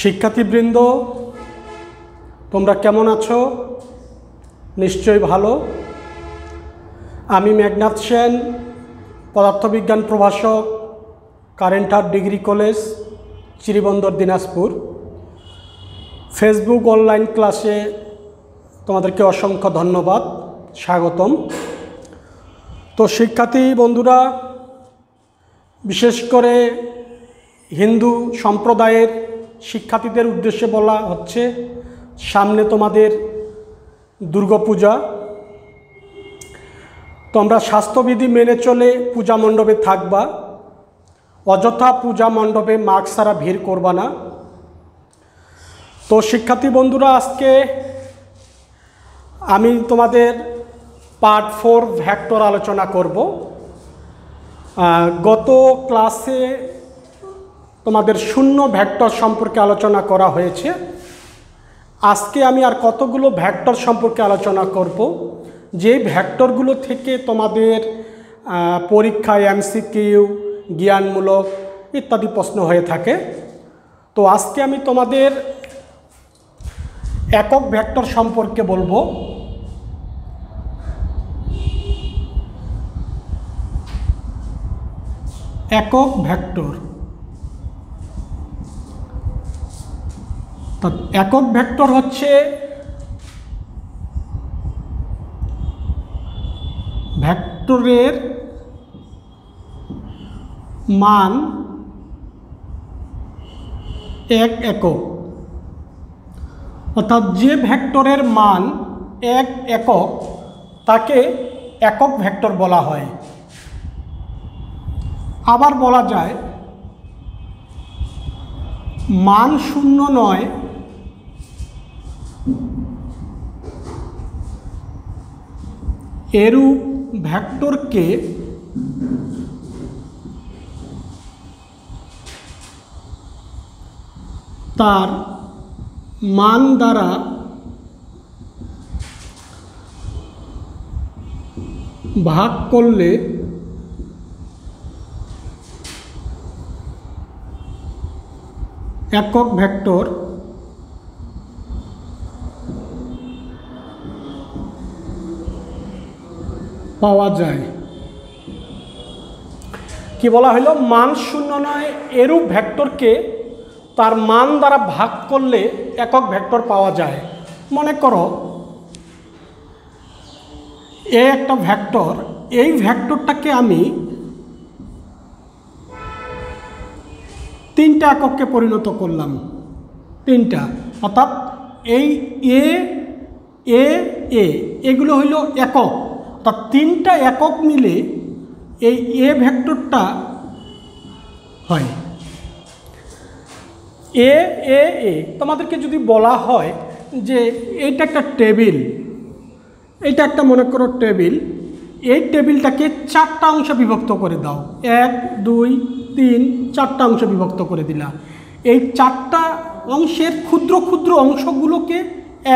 শিক্ষার্থীবৃন্দ, তোমরা কেমন আছো? নিশ্চয়ই ভালো। আমি মেঘনাথ সেন, পদার্থবিজ্ঞান প্রভাষক, current art degree college, Chirirbandar, Dinajpur. Facebook online ক্লাসে তোমাদেরকে অসংখ্য ধন্যবাদ, স্বাগতম। তো শিক্ষার্থী বন্ধুরা, বিশেষ করে হিন্দু সম্প্রদায়ের শিক্ষার্থীদের উদ্দেশ্যে বলা হচ্ছে, সামনে তোমাদের দুর্গাপূজা। তোমরা স্বাস্থ্যবিধি মেনে চলে পূজা মণ্ডপে থাকবা, অযথা পূজা মণ্ডপে মাস্ক ছাড়া ভিড় করবা না। তো শিক্ষার্থী বন্ধুরা, আজকে আমি তোমাদের পার্ট 4 ভেক্টর আলোচনা করব। গত ক্লাসে তোমাদের শূন্য ভেক্টর সম্পর্কে আলোচনা করা হয়েছে। আজকে আমি আর কতগুলো ভেক্টর সম্পর্কে আলোচনা করব, যে ভেক্টরগুলো থেকে তোমাদের পরীক্ষায় এমসিকিউ, জ্ঞানমূলক ইত্যাদি প্রশ্ন হয়ে থাকে। তো আজকে আমি তোমাদের একক ভেক্টর সম্পর্কে বলবো। একক ভেক্টর, একক ভেক্টর হচ্ছে ভেক্টরের মান এক একক, অর্থাৎ যে ভেক্টরের মান এক একক তাকে একক ভেক্টর বলা হয়। আবার বলা যায় মান শূন্য নয় এরূপ ভেক্টরকে তার মান দ্বারা ভাগ করলে একক ভেক্টর পাওয়া যায়। কি বলা হলো? মান শূন্য নয় এরূপ ভেক্টরকে তার মান দ্বারা ভাগ করলে একক ভেক্টর পাওয়া যায়। মনে করো একটা ভেক্টর, এই ভেক্টরটাকে আমি তিনটা এককে পরিণত করলাম, তিনটা, অর্থাৎ এই এ এ এ এগুলো হইল একক, অর্থাৎ তিনটা একক মিলে এই এ ভেক্টরটা হয়। এ এ এ তোমাদেরকে যদি বলা হয় যে এইটা একটা টেবিল, এইটা একটা মনে করো টেবিল, এই টেবিলটাকে চারটা অংশে বিভক্ত করে দাও, 1 2 3 চারটা অংশ বিভক্ত করে দিলা। এই চারটা অংশের ক্ষুদ্র ক্ষুদ্র অংশগুলোকে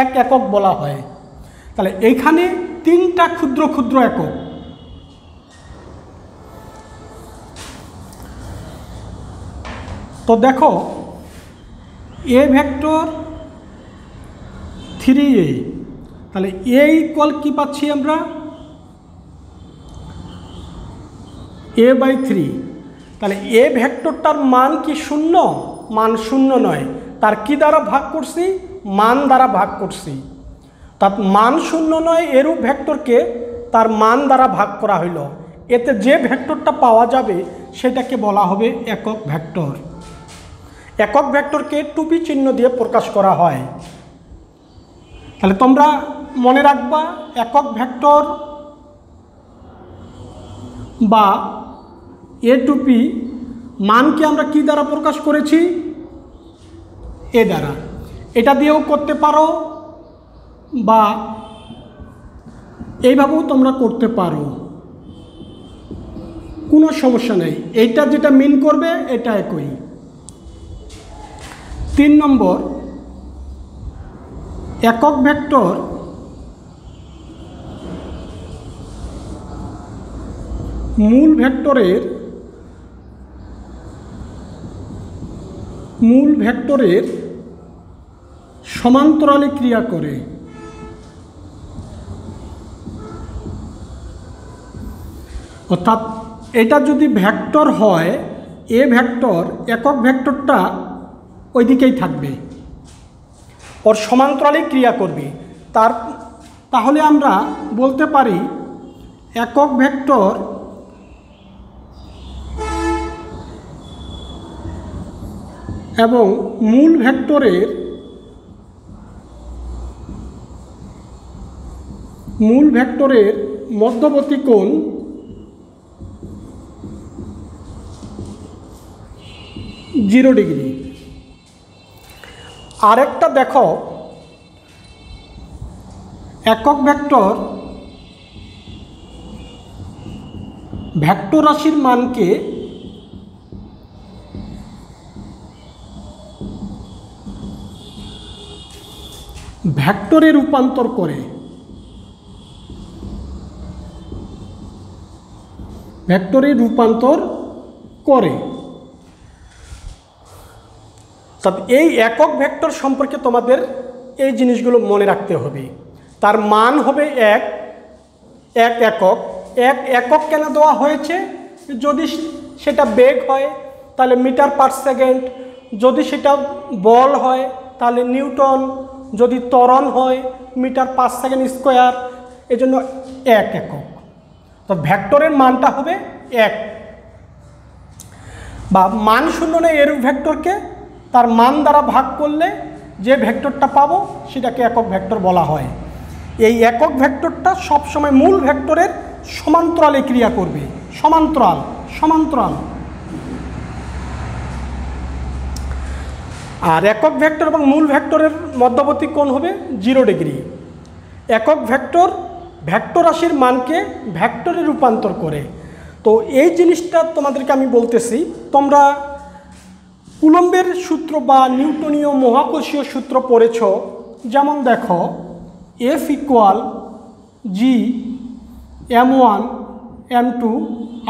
এক একক বলা হয়। তাহলে এইখানে তিনটা ক্ষুদ্র ক্ষুদ্র একক। তো দেখো এ ভেক্টর 3a, তাহলে এ ইকুয়াল কি পাচ্ছি আমরা? a/3। তাহলে এ ভেক্টরটার মান কি শূন্য? মান শূন্য নয়। তার কি দ্বারা ভাগ করছি? মান দ্বারা ভাগ করছি। তার মান শূন্য নয় এরূপ ভেক্টরকে তার মান দ্বারা ভাগ করা হইল। এতে যে ভেক্টরটা পাওয়া যাবে সেটাকে বলা হবে একক ভেক্টর। একক ভেক্টরকে টুপি চিহ্ন দিয়ে প্রকাশ করা হয়। তাহলে তোমরা মনে রাখবা, একক ভেক্টর বা এ টুপি মানকে আমরা কি দ্বারা প্রকাশ করেছি? এ দ্বারা। এটা দিয়েও করতে পারো বা এইভাবেও তোমরা করতে পারো, কোনো সমস্যা নেই। এইটা যেটা মিন করবে এটা একই। 3 নম্বর, একক ভেক্টর মূল ভেক্টরের সমান্তরালে ক্রিয়া করে। অর্থাৎ এটা যদি ভেক্টর হয়, এ ভেক্টর, একক ভেক্টরটা ওই দিকেই থাকবে, ওর সমান্তরালে ক্রিয়া করবে। তাহলে আমরা বলতে পারি একক ভেক্টর এবং মূল ভেক্টরের মধ্যবর্তী কোণ 0 ডিগ্রি। আরেকটা দেখো, একক ভেক্টর ভেক্টর রাশির মানকে ভেক্টরে রূপান্তর করে। এই একক ভেক্টর সম্পর্কে তোমাদের এই জিনিসগুলো মনে রাখতে হবে। তার মান হবে এক একক। একক কেন দেওয়া হয়েছে? যদি সেটা বেগ হয় তাহলে মিটার পার সেকেন্ড, যদি সেটা বল হয় তাহলে নিউটন, যদি ত্বরণ হয় মিটার পার সেকেন্ড স্কোয়ার, এজন্য একক। তো ভেক্টরের মানটা হবে 1, বা মান শূন্য নেই এরূপ ভেক্টরকে তার মান দ্বারা ভাগ করলে যে ভেক্টরটা পাবো সেটাকে একক ভেক্টর বলা হয়। এই একক ভেক্টরটা সবসময় মূল ভেক্টরের সমান্তরালে ক্রিয়া করবে। সমান্তরাল। আর একক ভেক্টর এবং মূল ভেক্টরের মধ্যবর্তী কোণ হবে 0 ডিগ্রি। একক ভেক্টর রাশির মানকে ভেক্টরে রূপান্তর করে। তো এই জিনিসটা তোমাদেরকে আমি বলতেছি, তোমরা কুলম্বের সূত্র বা নিউটনীয় মহাকর্ষীয় সূত্র পড়েছ। যেমন দেখো, F = G m1 m2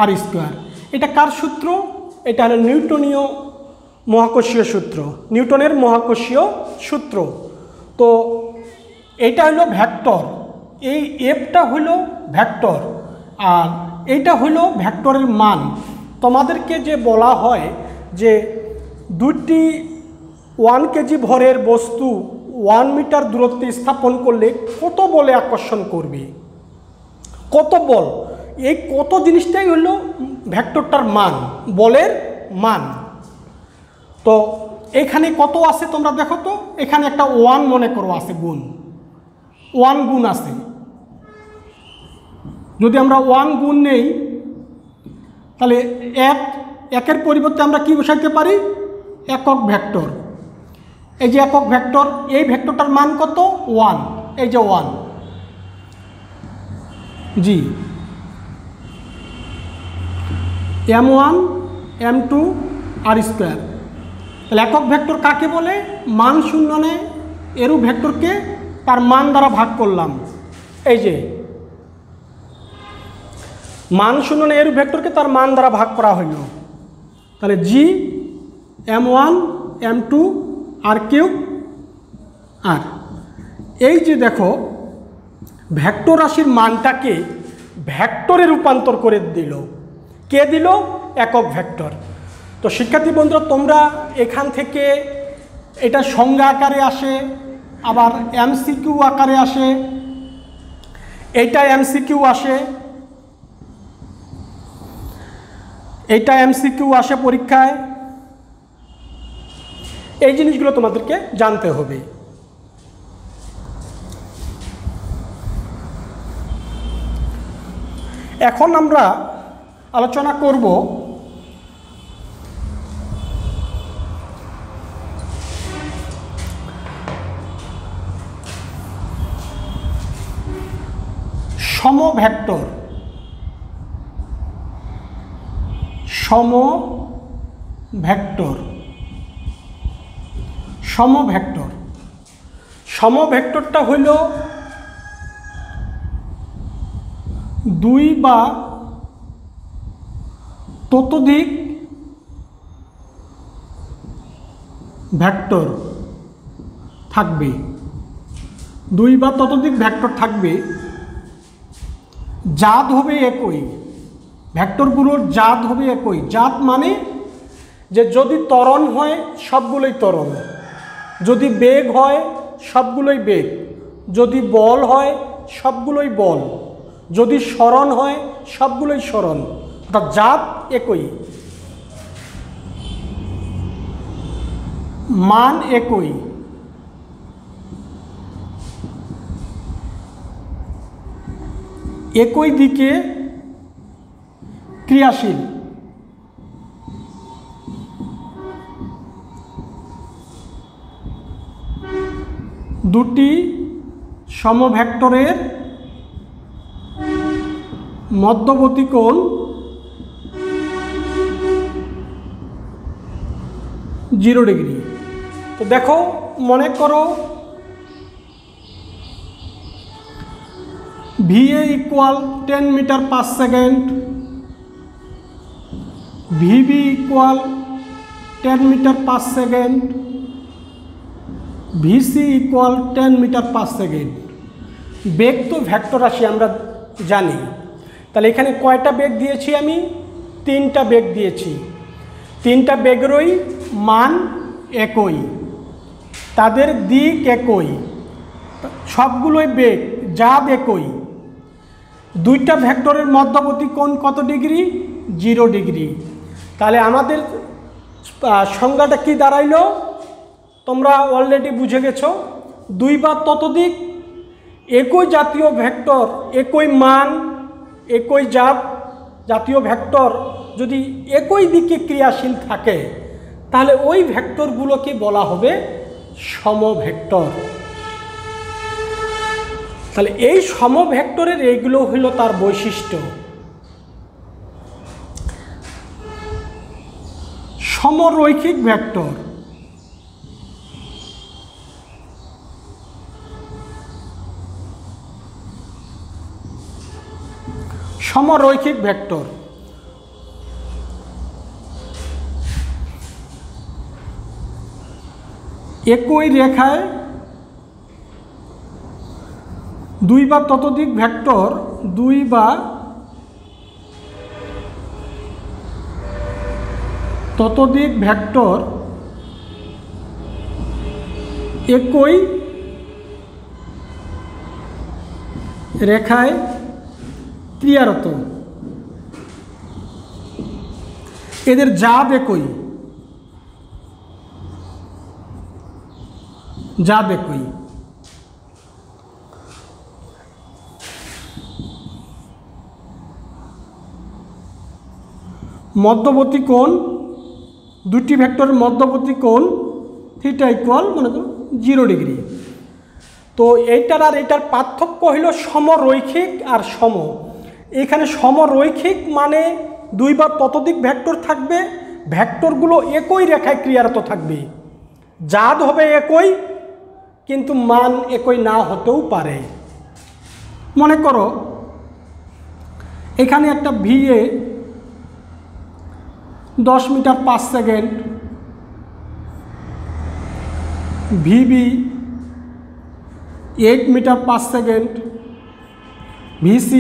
r²। এটা কার সূত্র? এটা হলো নিউটনীয় মহাকর্ষীয় সূত্র, নিউটনের মহাকর্ষীয় সূত্র। তো এটা হলো ভেক্টর, এই এফটা হলো ভেক্টর, আর এইটা হলো ভেক্টরের মান। তোমাদেরকে যে বলা হয় যে দুটি 1 কেজি ভরের বস্তু 1 মিটার দূরত্বে স্থাপন করলে কত বলে আকর্ষণ করবে, কত বল, এই কত জিনিসটাই হলো ভেক্টরটার মান, বলের মান। তো এখানে কত আছে তোমরা দেখো তো, এখানে একটা 1 মনে করো আছে, গুণ 1 গুণ আছে। যদি আমরা 1 গুণ নেই তাহলে একের পরিবর্তে আমরা কি বসাইতে পারি? একক ভেক্টর। এই যে একক ভেক্টর, এই ভেক্টরটার মান কত? 1। এই যে 1 জি m1 m2 r²। তাহলে একক ভেক্টর কাকে বলে? মান শূন্য নেয় এরূপ ভেক্টরকে তার মান দ্বারা ভাগ করলাম। এই যে মান শূন্য নেয় এরূপ ভেক্টরকে তার মান দ্বারা ভাগ করা হইল। তাহলে G m1 m2 r³ আর এই যে দেখো ভেক্টর রাশির মানটাকে ভেক্টরে রূপান্তর করে দিল। কে দিল? একক ভেক্টর। তো শিক্ষার্থী বন্ধুরা, তোমরা এখান থেকে এটা সংজ্ঞা আকারে আসে, আবার এমসিকিউ আকারে আসে, এইটা এমসিকিউ আসে, এইটা এমসিকিউ আসে পরীক্ষায়। এই জিনিসগুলো তোমাদেরকে জানতে হবে। এখন আমরা আলোচনা করব সমভেক্টর। সমভেক্টরটা হইল 2 বা ততোধিক ভেক্টর থাকবে, 2 বা ততোধিক ভেক্টর থাকবে, জাত হবে একই, ভেক্টরগুলোর জাত হবে একই। জাত মানে যে যদি ত্বরণ হয় সবগুলোই ত্বরণ, যদি বেগ হয় সবগুলোই বেগ, যদি বল হয় সবগুলোই বল, যদি সরণ হয় সবগুলোই সরণ, অর্থাৎ জাত একই, মান একই। একই দিকে ক্রিয়াশীল, দুটি সমভেক্টরের মধ্যবর্তী কোণ 0 ডিগ্রি। তো দেখো, মনে করো VA equal 10 metre per second, VB equal 10 metre per second, VC equal 10 metre per second. বেগ তো ভেক্টর রাশি আমরা জানি, তাহলে এখানে কয়টা বেগ দিয়েছি আমি? 3টা বেগ দিয়েছি। 3টা বেগেরই মান একই, তাদের দিক একই, সবগুলোই বেগ, জাত একই। 2টা ভেক্টরের মধ্যবর্তী কোণ কত ডিগ্রি? 0 ডিগ্রি। তাহলে আমাদের সংজ্ঞাটা কি দাঁড়াইলো? তোমরা অলরেডি বুঝে গেছো, 2 বা ততোধিক একই জাতীয় ভেক্টর, একই মান, একই জাত জাতীয় ভেক্টর যদি একই দিকে ক্রিয়াশীল থাকে তাহলে ওই ভেক্টরগুলোকে বলা হবে সমভেক্টর। তাহলে এই সমভেক্টরের এইগুলো হলো তার বৈশিষ্ট্য। সমরৈখিক ভেক্টর, সমরৈখিক ভেক্টর একই রেখায় 2 বা ততোধিক ভেক্টর, 2 বা ততোধিক ভেক্টর একই রেখায় ক্রিয়ারত, এদের জাত একই, জাত একই। মধ্যবর্তী কোণ, 2টি ভেক্টরের মধ্যবর্তী কোণ থিটা ইকুয়াল মনে করো 0 ডিগ্রি। তো এইটার আর এইটার পার্থক্য হইল সমরৈখিক আর সম। এখানে সমরৈখিক মানে 2 বা ততোধিক ভেক্টর থাকবে, ভেক্টরগুলো একই রেখায় ক্রিয়ারত থাকবে, জাত হবে একই কিন্তু মান একই না হতেও পারে। মনে করো এখানে একটা VA 10 metre per second, VB 8 meter per second, VC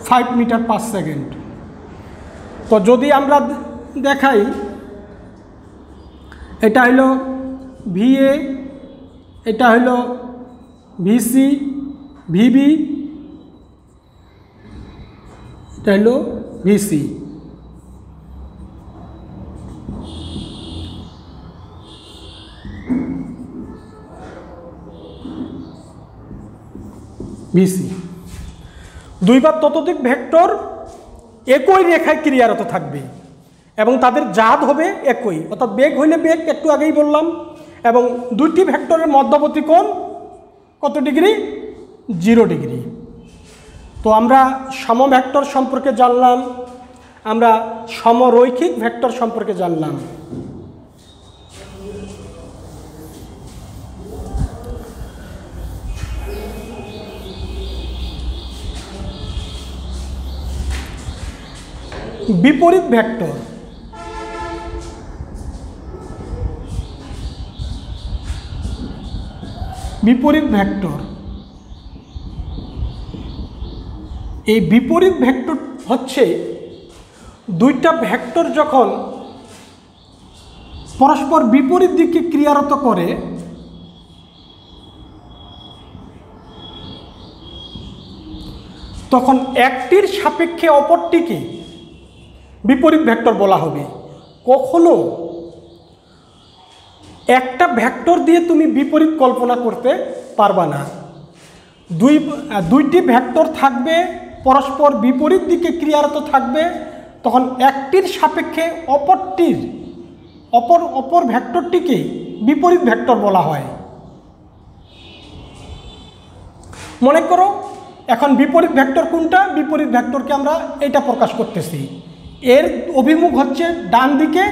5 meter per second. তো যদি আমরা দেখাই, এটা হলো VA, এটা হলো VC, VB, এটা হলো VC। VC 2 বা ততোধিক ভেক্টর একই রেখায় ক্রিয়ারত থাকবে এবং তাদের জাত হবে একই, অর্থাৎ বেগ হইলে বেগ, একটু আগেই বললাম, এবং 2টি ভেক্টরের মধ্যবর্তী কোণ কত ডিগ্রি? 0 ডিগ্রি। তো আমরা সমভেক্টর সম্পর্কে জানলাম, আমরা সমরৈখিক ভেক্টর সম্পর্কে জানলাম। বিপরীত ভেক্টর, বিপরীত ভেক্টর। এই বিপরীত ভেক্টর হচ্ছে দুইটা ভেক্টর যখন পরস্পর বিপরীত দিকে ক্রিয়ারত করে তখন একটির সাপেক্ষে অপরটিকে বিপরীত ভেক্টর বলা হবে। কখনো একটা ভেক্টর দিয়ে তুমি বিপরীত কল্পনা করতে পারবা না। দুইটি ভেক্টর থাকবে, পরস্পর বিপরীত দিকে ক্রিয়ারত থাকবে, তখন একটির সাপেক্ষে অপর ভেক্টরটিকে বিপরীত ভেক্টর বলা হয়। মনে করো এখন বিপরীত ভেক্টর কোনটা? বিপরীত ভেক্টরকে আমরা এটা প্রকাশ করতেছি, এর অভিমুখ হচ্ছে ডান দিকে,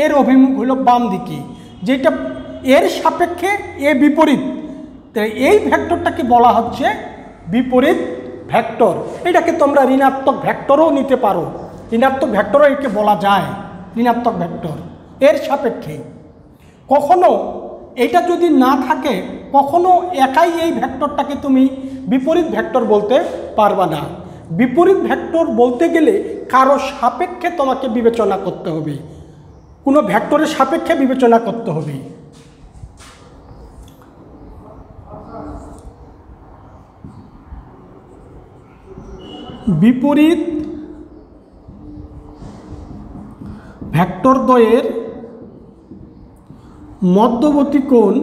এর অভিমুখ হলো বাম দিকে, যেটা এর সাপেক্ষে এ বিপরীত, এই ভেক্টরটাকে বলা হচ্ছে বিপরীত ভেক্টর। এটাকে তোমরা ঋণাত্মক ভেক্টরও নিতে পারো, ঋণাত্মক ভেক্টরও একে বলা যায়, ঋণাত্মক ভেক্টর এর সাপেক্ষে। কখনো এটা যদি না থাকে, কখনো একাই এই ভেক্টরটাকে তুমি বিপরীত ভেক্টর বলতে পারবা না। বিপরীত ভেক্টর বলতে গেলে কারো সাপেক্ষে তোমাকে বিবেচনা করতে হবে, কোনো ভেক্টরের সাপেক্ষে বিবেচনা করতে হবে। বিপরীত ভেক্টরদ্বয়ের মধ্যবর্তী কোণ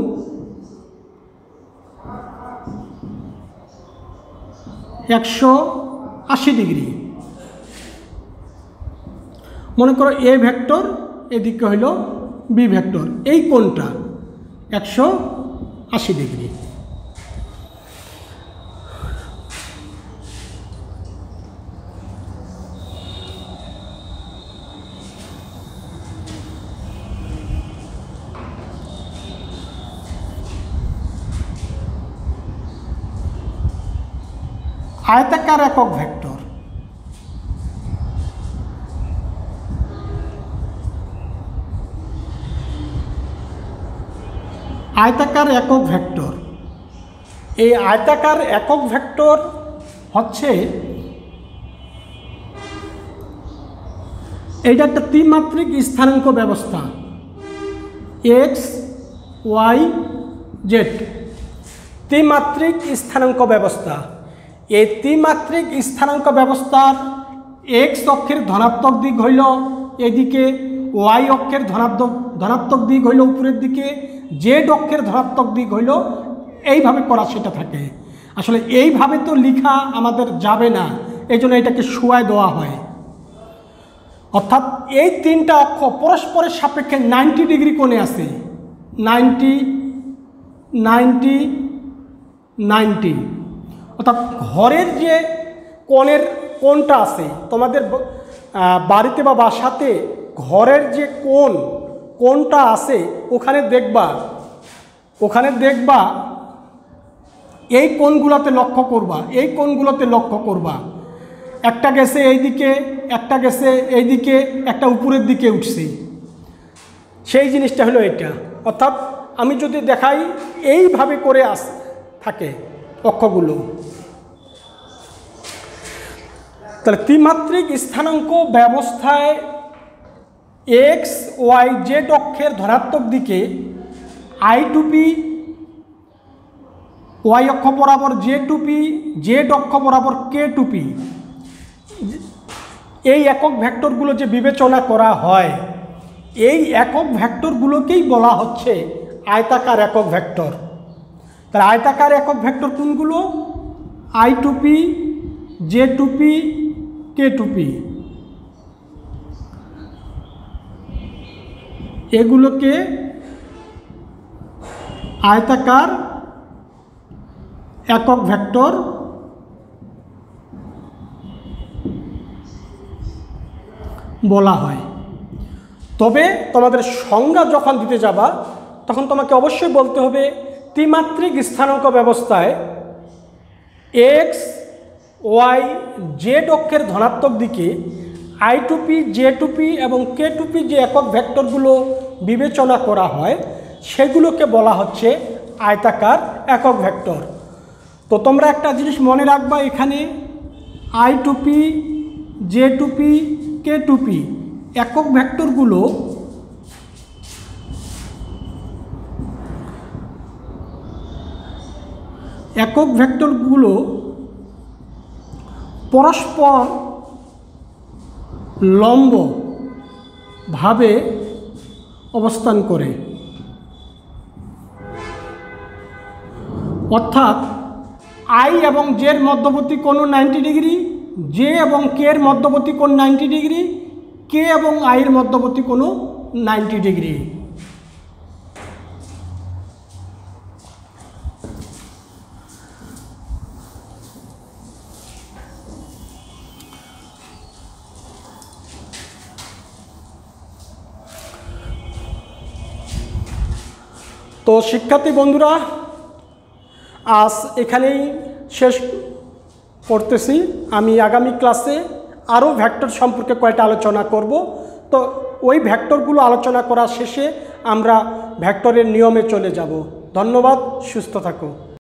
180 ডিগ্রি। মনে করো এ ভেক্টর, এদিকে হইল বি ভেক্টর, এই কোণটা 180 ডিগ্রি। আয়তাকার একক ভেক্টর। আয়তাকার একক ভেক্টর, এই আয়তাকার একক ভেক্টর হচ্ছে এইটা একটা ত্রিমাত্রিক স্থানাঙ্ক ব্যবস্থা, এক্স ওয়াই জেড, ত্রিমাত্রিক স্থানাঙ্ক ব্যবস্থা। এই ত্রিমাত্রিক স্থানাঙ্ক ব্যবস্থার এক্স অক্ষের ধনাত্মক দিক হইল এদিকে, ওয়াই অক্ষের ধনাত্মক দিক হইল উপরের দিকে, জেড অক্ষের ধনাত্মক দিক হইল, এইভাবে করা সেটা থাকে। আসলে এইভাবে তো লেখা আমাদের যাবে না, এই জন্য এটাকে শোয়ায় দেওয়া হয়। অর্থাৎ এই তিনটা অক্ষ পরস্পরের সাপেক্ষে 90 ডিগ্রি কোণে আছে, 90 90 90। অর্থাৎ ঘরের যে কোণটা আছে তোমাদের বাড়িতে বা বাসাতে, ঘরের যে কোণটা আছে ওখানে দেখবা এই কোণগুলোতে লক্ষ্য করবা, এই কোণগুলোতে লক্ষ্য করবা, একটা গেছে এইদিকে, একটা গেছে এইদিকে, একটা উপরের দিকে উঠছে, সেই জিনিসটা হলো এটা। অর্থাৎ আমি যদি দেখাই এইভাবে করে থাকে অক্ষগুলো, তাহলে ত্রিমাত্রিক স্থানাঙ্ক ব্যবস্থায় এক্স ওয়াই জেড অক্ষের ধনাত্মক দিকে আই টু পি, ওয়াই অক্ষ বরাবর জে টু পি, জেড অক্ষ বরাবর কে টু পি, এই একক ভেক্টরগুলো যে বিবেচনা করা হয়, এই একক ভেক্টরগুলোকেই বলা হচ্ছে আয়তাকার একক ভেক্টর। তাহলে আয়তাকার একক ভেক্টর কোনগুলো? আই টু পি, জে টু পি, কে টু পি, এগুলোকে আয়তাকার একক ভেক্টর বলা হয়। তবে তোমাদের সংজ্ঞা যখন দিতে যাবা তখন তোমাকে অবশ্যই বলতে হবে ত্রিমাত্রিক স্থানাঙ্ক ব্যবস্থায় এক্স ওয়াই জেড অক্ষের ধনাত্মক দিকে আই টু পি, জে টু পি এবং কে টু পি যে একক ভেক্টরগুলো বিবেচনা করা হয় সেগুলোকে বলা হচ্ছে আয়তাকার একক ভেক্টর। তো তোমরা একটা জিনিস মনে রাখবা, এখানে I টু P, J টু P, K টু P একক ভেক্টরগুলো পরস্পর লম্ব ভাবে অবস্থান করে, অর্থাৎ I এবং J এর মধ্যবর্তী কোণ 90 ডিগ্রি, J এবং K এর মধ্যবর্তী কোণ 90 ডিগ্রি, K এবং I এর মধ্যবর্তী কোণ 90 ডিগ্রি। তো শিক্ষার্থী বন্ধুরা, আজ এখানেই শেষ করতেছি। আমি আগামী ক্লাসে আরও ভেক্টর সম্পর্কে কয়েকটা আলোচনা করব। তো ওই ভেক্টরগুলো আলোচনা করার শেষে আমরা ভেক্টরের নিয়মে চলে যাব। ধন্যবাদ, সুস্থ থাকো।